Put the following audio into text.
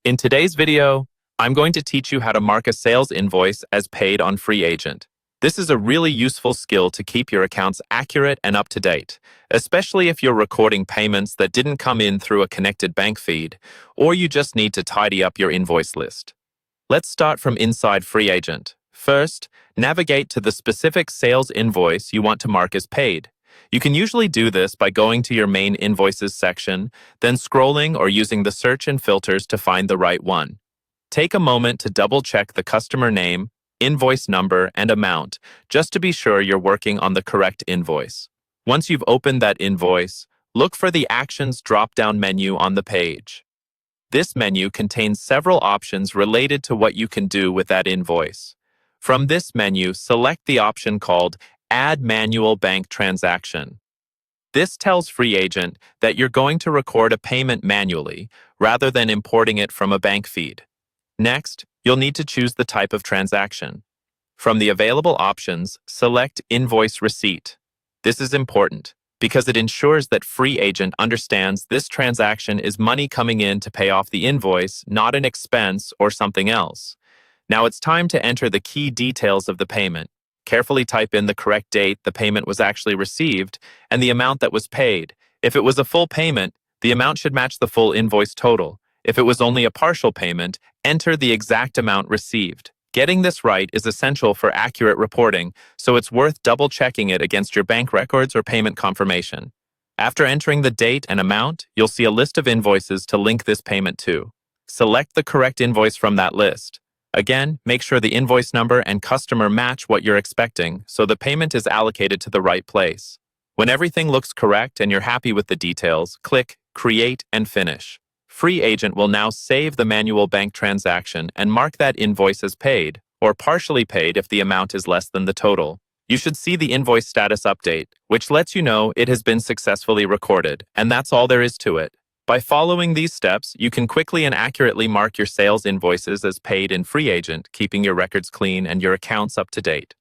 In today's video, I'm going to teach you how to mark a sales invoice as paid on Freeagent. This is a really useful skill to keep your accounts accurate and up to date, especially if you're recording payments that didn't come in through a connected bank feed, or you just need to tidy up your invoice list. Let's start from inside Freeagent. First, navigate to the specific sales invoice you want to mark as paid. You can usually do this by going to your main invoices section, then scrolling or using the search and filters to find the right one. Take a moment to double-check the customer name, invoice number, and amount, just to be sure you're working on the correct invoice. Once you've opened that invoice, look for the Actions drop-down menu on the page. This menu contains several options related to what you can do with that invoice. From this menu, select the option called Add Manual Bank Transaction. This tells Freeagent that you're going to record a payment manually rather than importing it from a bank feed. Next, you'll need to choose the type of transaction. From the available options, select Invoice Receipt. This is important because it ensures that Freeagent understands this transaction is money coming in to pay off the invoice, not an expense or something else. Now it's time to enter the key details of the payment. Carefully type in the correct date the payment was actually received and the amount that was paid. If it was a full payment, the amount should match the full invoice total. If it was only a partial payment, enter the exact amount received. Getting this right is essential for accurate reporting, so it's worth double-checking it against your bank records or payment confirmation. After entering the date and amount, you'll see a list of invoices to link this payment to. Select the correct invoice from that list. Again, make sure the invoice number and customer match what you're expecting so the payment is allocated to the right place. When everything looks correct and you're happy with the details, click Create and Finish. Freeagent will now save the manual bank transaction and mark that invoice as paid, or partially paid if the amount is less than the total. You should see the invoice status update, which lets you know it has been successfully recorded, and that's all there is to it. By following these steps, you can quickly and accurately mark your sales invoices as paid in Freeagent, keeping your records clean and your accounts up to date.